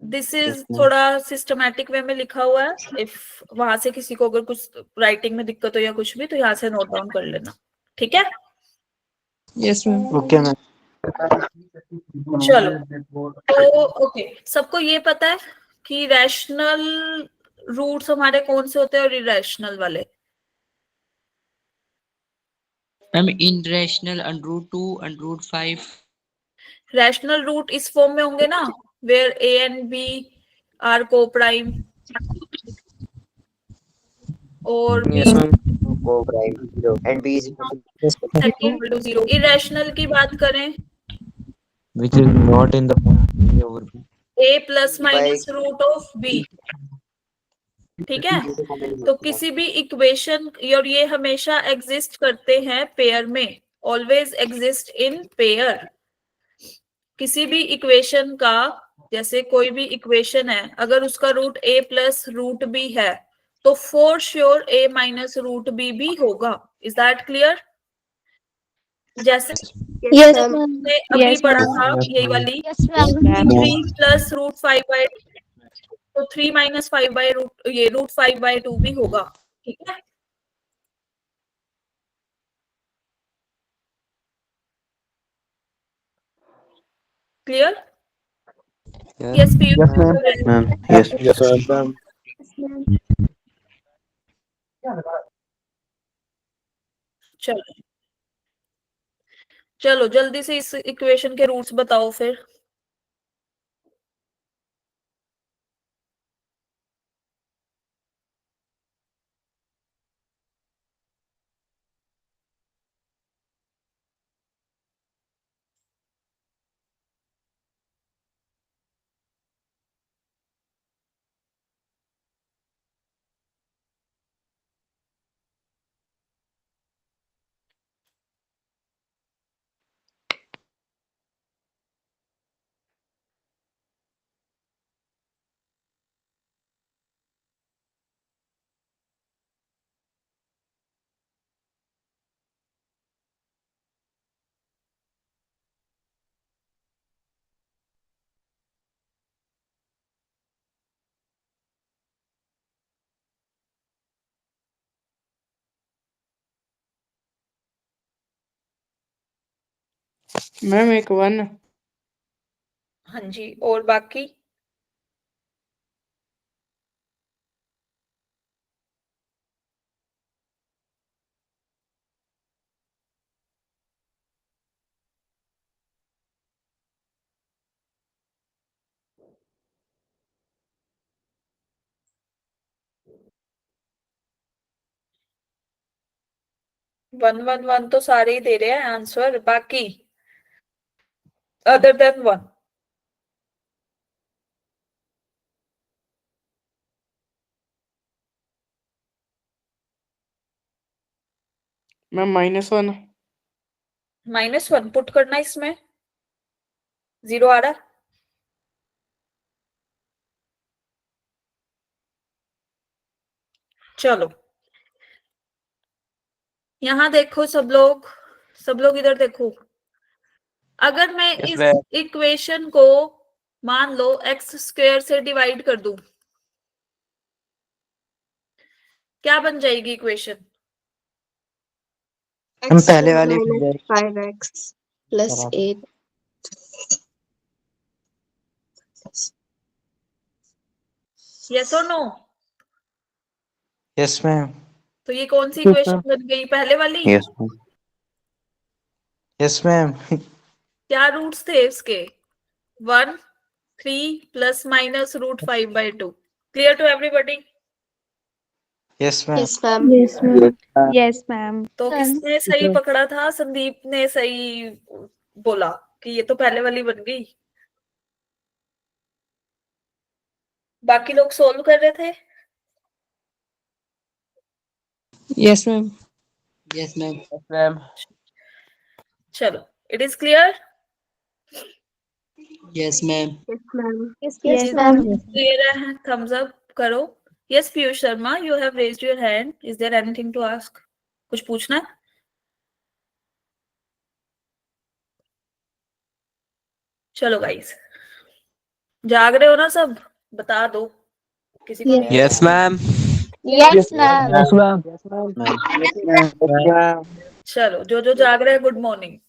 This is थोड़ा सिस्टमैटिक वे में लिखा हुआ है, इफ वहां से किसी को अगर कुछ राइटिंग में दिक्कत हो या कुछ भी, तो यहाँ से नोट डाउन कर लेना, ठीक है? Yes, ma'am. Okay, ma'am. चलो तो ओके, सबको ये पता है कि रैशनल रूट्स हमारे कौन से होते हैं और इरेशनल वाले? Ma'am, irrational under root 2, under root 5. Rational root इस फॉर्म में होंगे ना, where a and b are coprime और b Yes, ma'am. Go prime 0 and b is equal to equal to 0। Irrational की बात करें, Which is not in the A over B. A plus minus root of b, ठीक है? तो किसी भी इक्वेशन, और ये हमेशा एग्जिस्ट करते हैं पेयर में, ऑलवेज एग्जिस्ट इन पेयर। किसी भी इक्वेशन का, जैसे कोई भी इक्वेशन है, अगर उसका root a plus root b है, तो for sure a minus root b भी होगा। Is that clear? जैसे यस मैम। मैम हमने अभी Yes, पढ़ा ma'am. था Yes, यही ma'am. वाली yes ma'am 3 plus root 5 by, तो 3 माइनस 5 बाय रूट, ये रूट 5 बाय 2 भी होगा, ठीक है? Clear? Yes. Yes Piyu? Yes, ma'am. Ma'am. Yes. Yes, ma'am. चलो चलो जल्दी से इस इक्वेशन के रूट्स बताओ फिर। मैम एक 1। हाँ जी, और बाकी? वन वन वन तो सारे ही दे रहे हैं आंसर, बाकी अदर देन 1? मैम -1। -1 पुट करना इसमें, 0 आ रहा है। चलो यहाँ देखो सब लोग इधर देखो। अगर मैं इस इक्वेशन को मान लो x² से डिवाइड कर दूं, क्या बन जाएगी इक्वेशन? हम पहले वाली 5x plus 8 यस और नो? Yes ma'am. तो ये कौन सी इक्वेशन बन गई, पहले वाली? Yes ma'am. Yes ma'am. क्या रूट्स थे इसके? 1, 3 plus minus √5/2। Clear to everybody? Yes ma'am. yes ma'am Yes, ma'am. Yes, ma'am. तो किसने सही पकड़ा था? संदीप ने सही बोला कि ये तो पहले वाली बन गई। बाकी लोग सोल्व कर रहे थे? Yes ma'am. Yes ma'am. Ma'am. चलो, it is clear? Yes ma'am. yes ma'am Yes, ma'am. Clear है? थम्स अप करो। Yes Piyush Sharma, you have raised your hand. Is there anything to ask? कुछ पूछना है? चलो गाइस, जाग रहे हो ना सब? बता दो, किसी को नहीं? Yes ma'am. Yes, ma'am. चलो, जो जाग रहे हैं, good morning.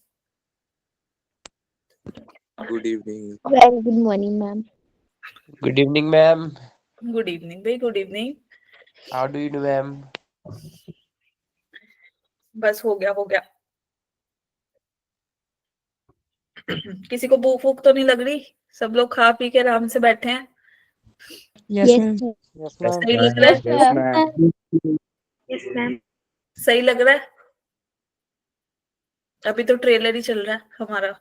Good evening. Very good morning, ma'am. Good evening ma'am. Good evening भाई, good evening. How do you do ma'am? बस हो गया। किसी को भूख वूख तो नहीं लग रही? सब लोग खा पी के आराम से बैठे हैं? Yes Yes, ma'am. ma'am. Yes सही लग रहा है? Yes, ma'am. yes ma'am सही लग रहा है? अभी तो ट्रेलर ही चल रहा है हमारा।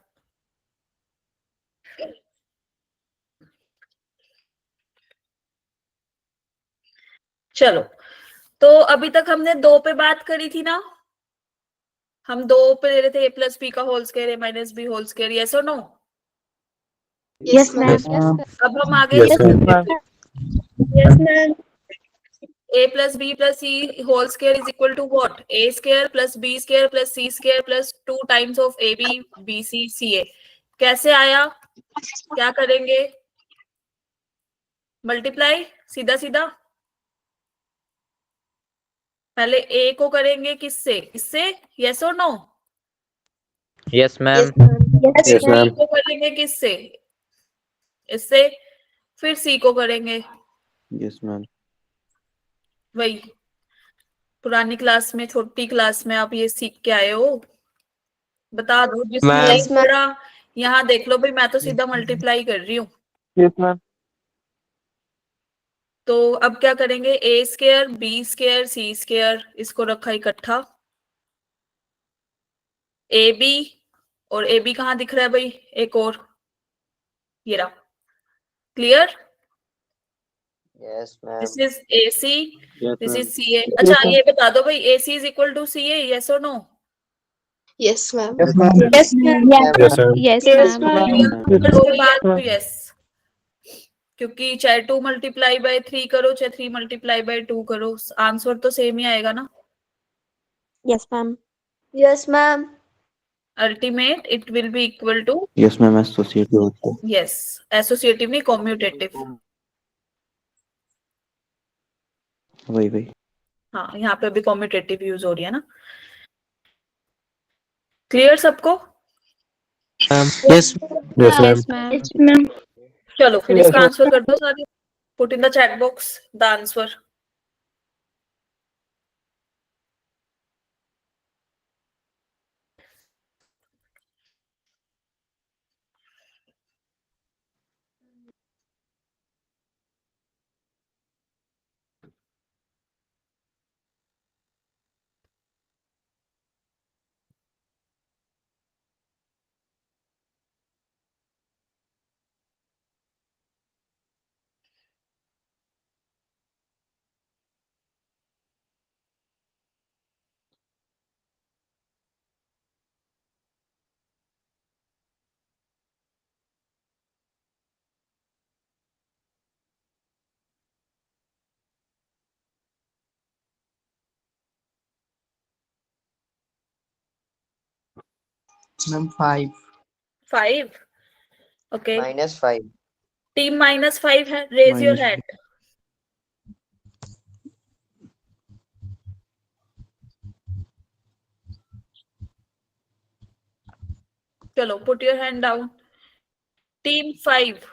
चलो, तो अभी तक हमने 2 पे बात करी थी ना? हम 2 पे ले रहे थे a+b का whole square, a-b whole square. Yes और नो? yes ma'am अब हम आगे Yes, ma'am. yes ma'am a+b+c whole square is equal to what? a² + b² + c² + 2 times of ab bc ca। कैसे आया? क्या करेंगे? मल्टीप्लाई, सीधा सीधा। पहले a को करेंगे किससे? इससे? यस और नो? Yes ma'am. yes फिर ma'am b को करेंगे किससे? इससे। फिर c को करेंगे। Yes ma'am. वही पुरानी क्लास में, छोटी क्लास में आप ये सीख के आए हो। बता दो जिसने Ma'am. नहीं Yes, ma'am. पढ़ा। यहाँ देख लो भाई, मैं तो सीधा मल्टीप्लाई कर रही हूँ। Yes ma'am. तो अब क्या करेंगे? a² b² c², इसको रखा इकट्ठा। ab, और ab कहाँ दिख रहा है भाई? एक और ये रहा। Clear? Yes ma'am. This is ac, this is ca। अच्छा ये बता दो भाई, ac is equal to ca, yes और no? yes ma'am yes ma'am. yes ma'am Yes, yes, yes ma'am. ma'am कोई बात तो यस, क्योंकि चाहे 2 × 3 करो, चाहे 3 × 2 करो, आंसर तो सेम ही आएगा ना। Yes, ma'am. yes ma'am ultimate it will be equal to, yes ma'am, associative होता है। यस, एसोसिएटिव नहीं, कॉम्यूटेटिव। वही। हाँ, यहाँ पे अभी कॉम्यूटेटिव यूज हो रही है ना। क्लियर सबको? Yes. Yes, ma'am. चलो फिर इसका आंसर कर दो सारे. Put in the chat box the answer. Ma'am, 5. 5. Okay. -5. Team -5 है. Raise your hand. चलो put your hand down. Team 5.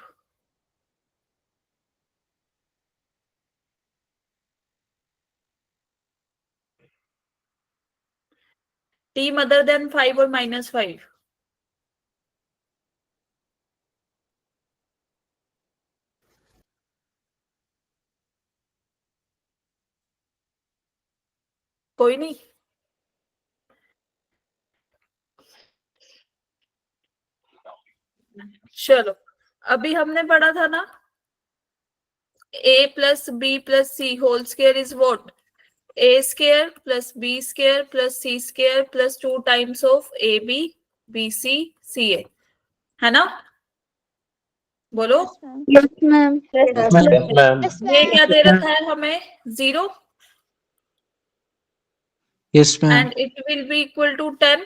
Team other than 5 or -5. कोई नहीं. चलो अभी हमने पढ़ा था ना, a plus b plus c whole square is what? a square plus b square plus c square plus 2 times of ab bc ca, है ना? बोलो. Yes, ma'am. Yes, ma'am. ये क्या दे रखा है हमें? 0. Yes, ma'am. And it will be equal to 10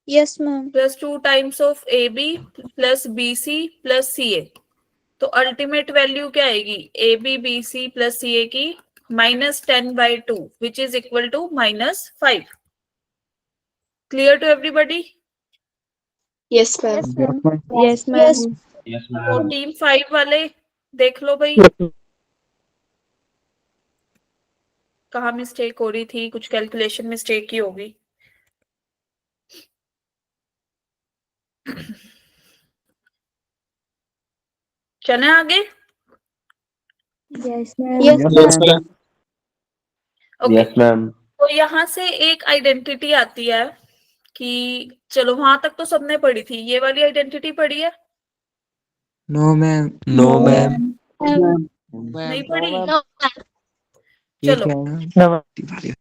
Yes, ma'am. plus 2 times of ab plus bc plus ca. तो अल्टीमेट वैल्यू क्या आएगी? A B B C plus C A की -10/2 which is equal to -5. Clear to everybody? Yes, ma'am. Yes, ma'am. Yes, तो ma'am. टीम 5 वाले देख लो भाई, कहाँ मिस्टेक हो रही थी. कुछ कैलकुलेशन मिस्टेक ही होगी. चले आगे. Yes, ma'am. Yes, ma'am. Okay. Yes, ma'am. तो यहाँ से एक आइडेंटिटी आती है कि चलो वहां तक तो सबने पढ़ी थी. ये वाली आइडेंटिटी पढ़ी है? No, ma'am. No, ma'am. नहीं पढ़ी? ये चलो क्या है?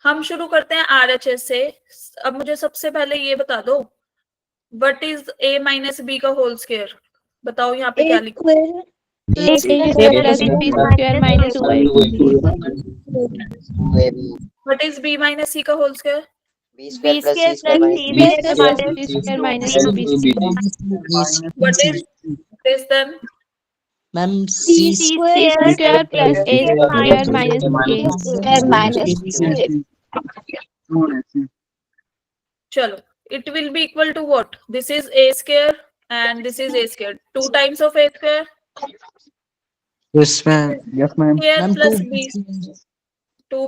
हम शुरू करते हैं RHS से. अब मुझे सबसे पहले ये बता दो, what is a minus b का होल स्क्वायर? बताओ यहाँ पे क्या लिखा? A square plus B square minus 2AB. What is b minus c का whole square? B square plus C square minus 2BC. What is this then? Ma'am, C square plus A square minus A square minus चलो it will be equal to what? This is a square and this is a square. 2 times of a square yes, ma'am. Yes, ma'am. square Ma'am, plus 2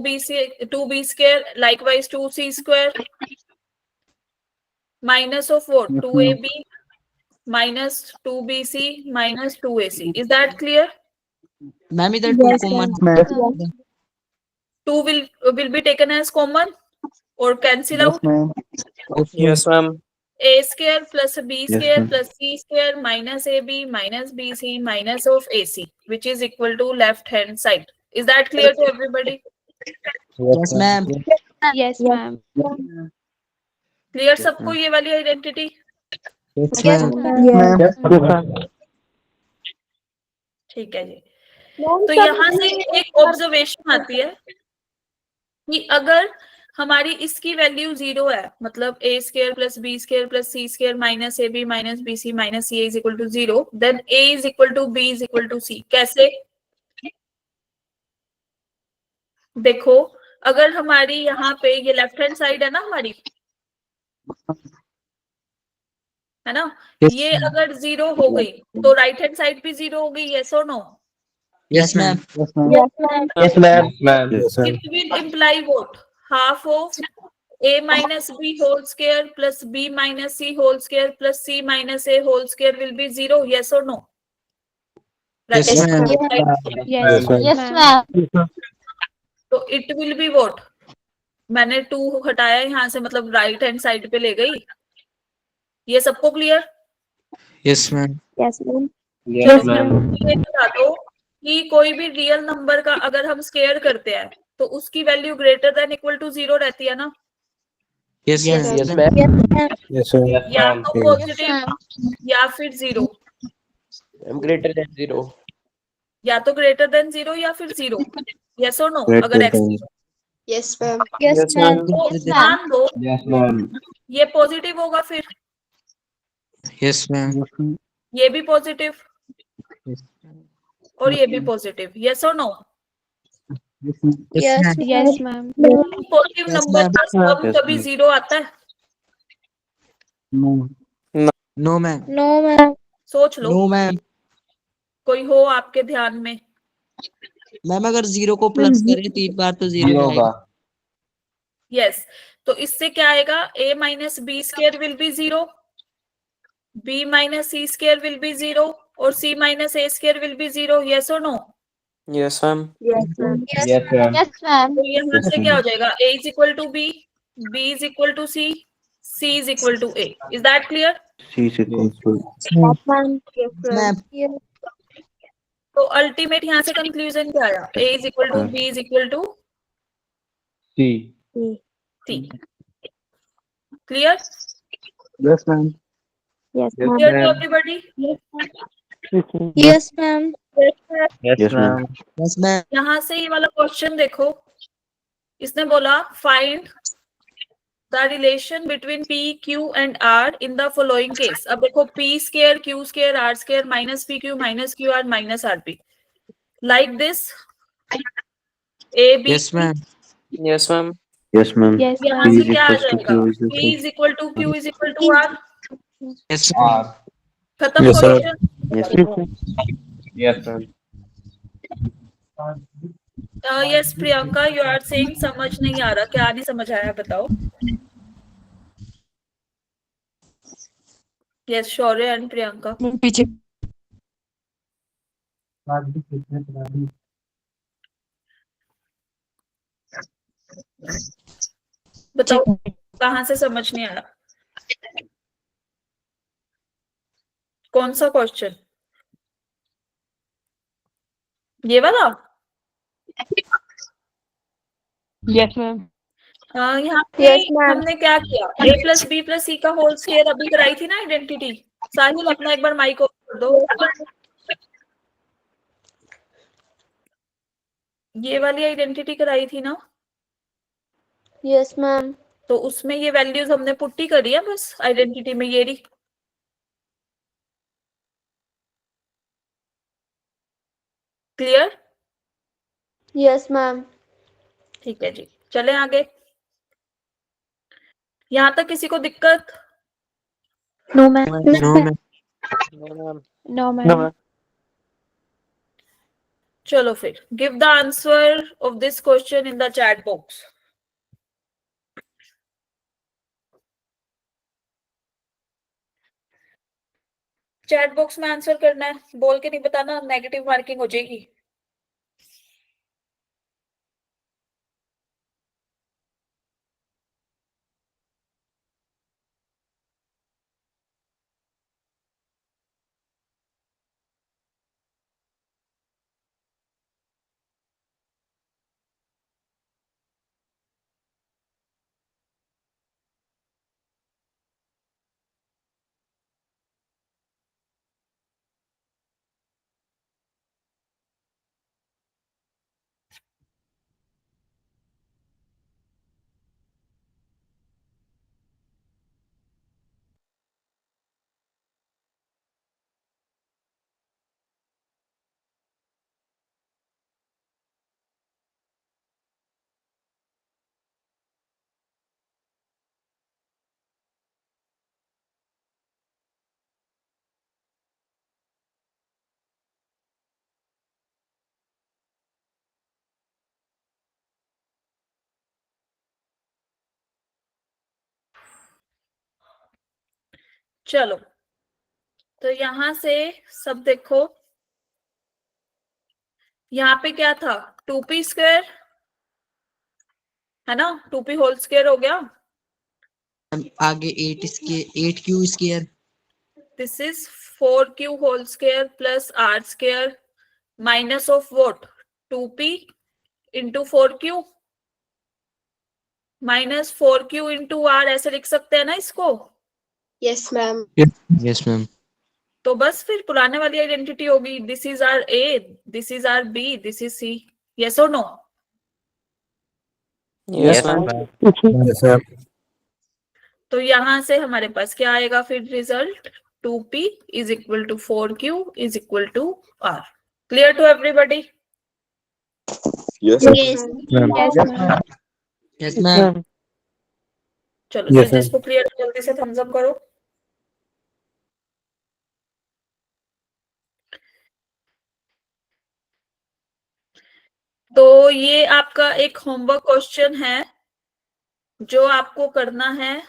2b square, likewise 2c square minus of what? Yes, 2ab minus 2bc minus 2ac. Is that clear? Ma'am, इधर 2 common. Ma'am. 2 will be taken as common or cancel Yes, out. ma'am. Yes, ma'am. A square plus b Yes, square ma'am. plus c square minus ab minus bc minus of ac, which is equal to left hand side. Is that clear to everybody? Yes, ma'am. Yes, ma'am. Clear सबको ये वाली identity? Yes, Yes, ma'am. ma'am. Yes, ma'am. ठीक है जी. तो यहाँ से एक ऑब्जर्वेशन आती है कि अगर हमारी इसकी वैल्यू 0 है, मतलब a square plus b square plus c square minus ab minus bc minus ca is equal to 0, then a is equal to b is equal to c. कैसे? देखो अगर हमारी यहाँ पे ये लेफ्ट हैंड साइड है ना हमारी, है ना? ये अगर 0 हो गई तो राइट हैंड साइड भी 0 हो गई, यस और no? Yes, ma'am. Yes, ma'am. Yes, ma'am. Ma'am. It will imply what? Half of a minus b whole square plus b minus c whole square plus c minus a whole square will be 0, yes or no? Yes, ma'am. Yes, Yes, ma'am. तो इट विल बी व्हाट? मैंने 2 हटाया यहाँ से, मतलब राइट हैंड साइड पे ले गई। ये सबको clear? Yes, ma'am. Yes, ma'am. Yes, ma'am. ये बता दो कि कोई भी रियल नंबर का अगर हम स्केयर करते हैं तो उसकी value greater than equal to 0 रहती है ना? Yes, ma'am. Yes, ma'am. Yes, sir. Yes, या ma'am. तो पॉजिटिव या फिर 0, I'm greater than 0. या तो ग्रेटर देन 0 या फिर 0, यस और नो? अगर Greater x than. Yes, ma'am. Yes, ma'am. तो Yes, ma'am. ध्यान दो, Yes, ma'am. ये पॉजिटिव होगा, फिर Yes, ma'am. ये भी पॉजिटिव और ये भी पॉजिटिव, यस और no? Yes, ma'am. Yes, ma'am. Positive Yes, number ma'am. का सम Yes, कभी ma'am. 0 आता है? No. No, ma'am. No, ma'am. सोच लो, No, ma'am. कोई हो आपके ध्यान में? मैम अगर 0 को प्लस करें 3 बार तो 0 Zero आएगा। होगा। यस, तो इससे क्या आएगा? a minus b square will be 0, b minus c square will be 0 और c minus a square will be 0, yes और no? Yes, ma'am. Yes, ma'am. Yes, ma'am. Yes, ma'am. तो यहाँ से क्या हो जाएगा? a is equal to b, b is equal to c, c is equal to a। Is that clear? C is equals to. Yes, ma'am. Yes, ma'am. Ma'am Yes. तो अल्टीमेट यहाँ से कंक्लूजन क्या आया? a is equal to b is equal to C. c। Clear? Yes, ma'am. Yes, Yes, ma'am. Clear to ma'am. Everybody? Yes, ma'am. Yes, Yes, ma'am. ma'am. yes, ma'am. यहाँ से ये वाला क्वेश्चन देखो, इसने बोला find the relation between p q and r in the following case. अब देखो p square q square r square minus p q r minus r p, like this a b। Yes, ma'am. Yes, ma'am. Yes, ma'am. Yes, यहाँ P से is क्या आ equals to जाएगा? Q is p equal. Is equal to q is equal to r। Yes, ma'am. R. खत्म Yes, sir. Question? Yes, ma'am. Yes, ma'am. Yes Priyanka, you are saying समझ नहीं आ रहा, क्या नहीं समझ आया बताओ? Yes Shaurya and Priyanka. पीछे आज भी कितने पुरानी। बताओ कहाँ से समझ नहीं आया? कौन सा क्वेश्चन? ये वाला? यस मैम यहाँ पे Yes, ma'am. हमने क्या किया? a plus B plus C का होल स्क्वायर अभी कराई थी ना आइडेंटिटी। साहिल अपना एक बार माइक ऑफ कर दो। ये वाली आइडेंटिटी कराई थी ना, Yes, ma'am. तो उसमें ये वैल्यूज हमने पुट्टी करी है बस आइडेंटिटी में, ये रही। क्लियर? Yes, ma'am. ठीक है जी, चले आगे। यहाँ तक किसी को दिक्कत? No, ma'am. No, ma'am. No, ma'am. No, ma'am. चलो फिर give the answer of this question in the chat box. Chat box में आंसर करना है, बोल के नहीं बताना, नेगेटिव मार्किंग हो जाएगी। चलो, तो यहां से सब देखो, यहाँ पे क्या था, 2p स्क्वायर है ना, 2p होल स्क्वायर हो गया, आगे 8 square this is 4q whole square plus r square minus of what, 2p into 4q minus 4q into r, ऐसे लिख सकते हैं ना इसको। Yes ma'am. Yes ma'am. तो बस फिर पुराने वाली आइडेंटिटी होगी, this is R A, this is R B, this is C. Yes और no? Yes, ma'am. Yes, sir. तो यहां से हमारे पास क्या आएगा फिर result, 2p is equal to 4q is equal to r। Clear to everybody? Yes. Yes. Yes ma'am. चलो Yes, फिर sir. जिसको क्लियर जल्दी से थम्स अप करो। तो ये आपका एक होमवर्क क्वेश्चन है जो आपको करना है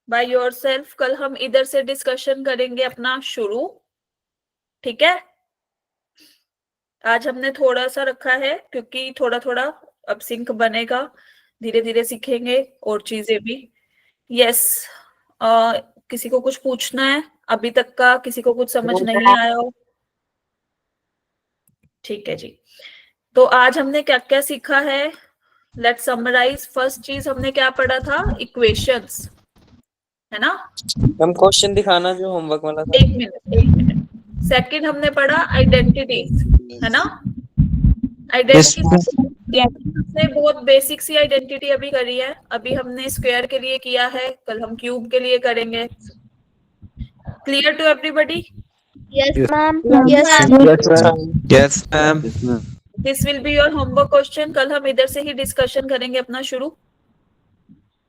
बाय योरसेल्फ। कल हम इधर से डिस्कशन करेंगे अपना शुरू, ठीक है? आज हमने थोड़ा सा रखा है क्योंकि थोड़ा थोड़ा अब सिंक बनेगा, धीरे धीरे सीखेंगे और चीजें भी। यस, किसी को कुछ पूछना है अभी तक का? किसी को कुछ समझ नहीं आया हो? ठीक है जी। तो आज हमने क्या क्या सीखा है, लेट्स समराइज। फर्स्ट चीज हमने क्या पढ़ा था, इक्वेशंस, है ना? हम क्वेश्चन दिखाना जो होमवर्क वाला था। एक मिनट। सेकंड हमने पढ़ा आइडेंटिटीज, है ना? आइडेंटिटी ने बहुत बेसिक सी आइडेंटिटी अभी करी है। अभी हमने स्क्वायर के लिए किया है, कल हम क्यूब के लिए करेंगे। Clear to everybody? Yes, ma'am. Yes. Yes, sir. Yes ma'am. This will be your homework question. कल हम इधर से ही डिस्कशन करेंगे अपना शुरू,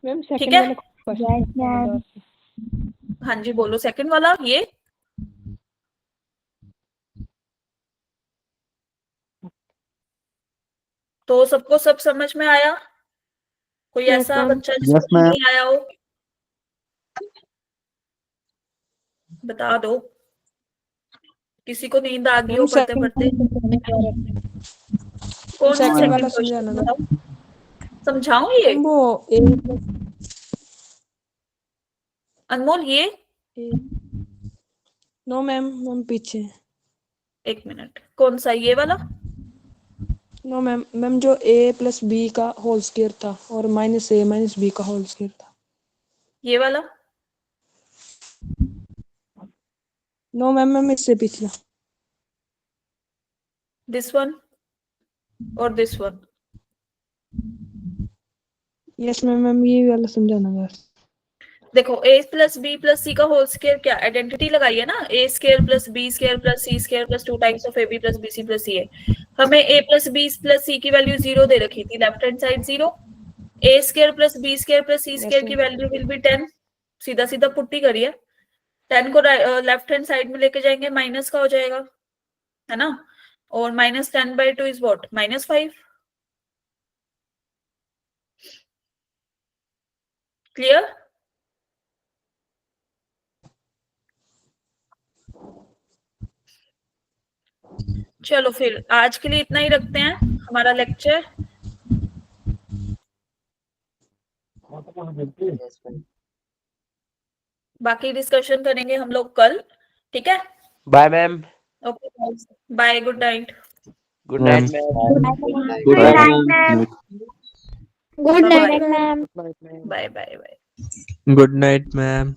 मैम ठीक है? Yes, ma'am. हाँ जी बोलो, सेकंड वाला ये। तो सबको सब समझ में आया? कोई Yes, ऐसा ma'am. बच्चा जिसको Yes, ma'am. नहीं आया हो बता दो। किसी को नींद आ गई हो पढ़ते पढ़ते? कौन सा Second second वाला question समझाना था। बताओ? समझाऊं ये? वो a अनमोल ये? नो मैम, मैम पीछे। एक मिनट, कौन सा, ये वाला? नो मैम, मैम जो a प्लस बी का होल स्क्वायर था और माइनस a माइनस बी का होल स्क्वायर था। ये वाला? नो मैम, मैम इससे पिछला। दिस वन और this one? Yes ma'am, ma'am ये वाला समझाना बस। देखो, a plus B plus C का होल स्क्वायर क्या आइडेंटिटी लगाई है ना, A square plus B square plus C square plus 2 times of A B plus B C plus C A. हमें a plus B plus C की वैल्यू 0 दे रखी थी, left hand side 0। A square plus B square plus C square की वैल्यू विल बी 10। सीधा सीधा पुट्टी करिए, 10 को लेफ्ट हैंड साइड में लेके जाएंगे, माइनस का हो जाएगा, है ना? और माइनस 10/2 इज व्हाट, -5। क्लियर? चलो फिर आज के लिए इतना ही रखते हैं हमारा लेक्चर। बाकी डिस्कशन करेंगे हम लोग कल, ठीक है? Bye ma'am. Okay, bye, good night. Good night ma'am. Good night, ma'am. Good night, ma'am. Bye bye bye. Good night ma'am.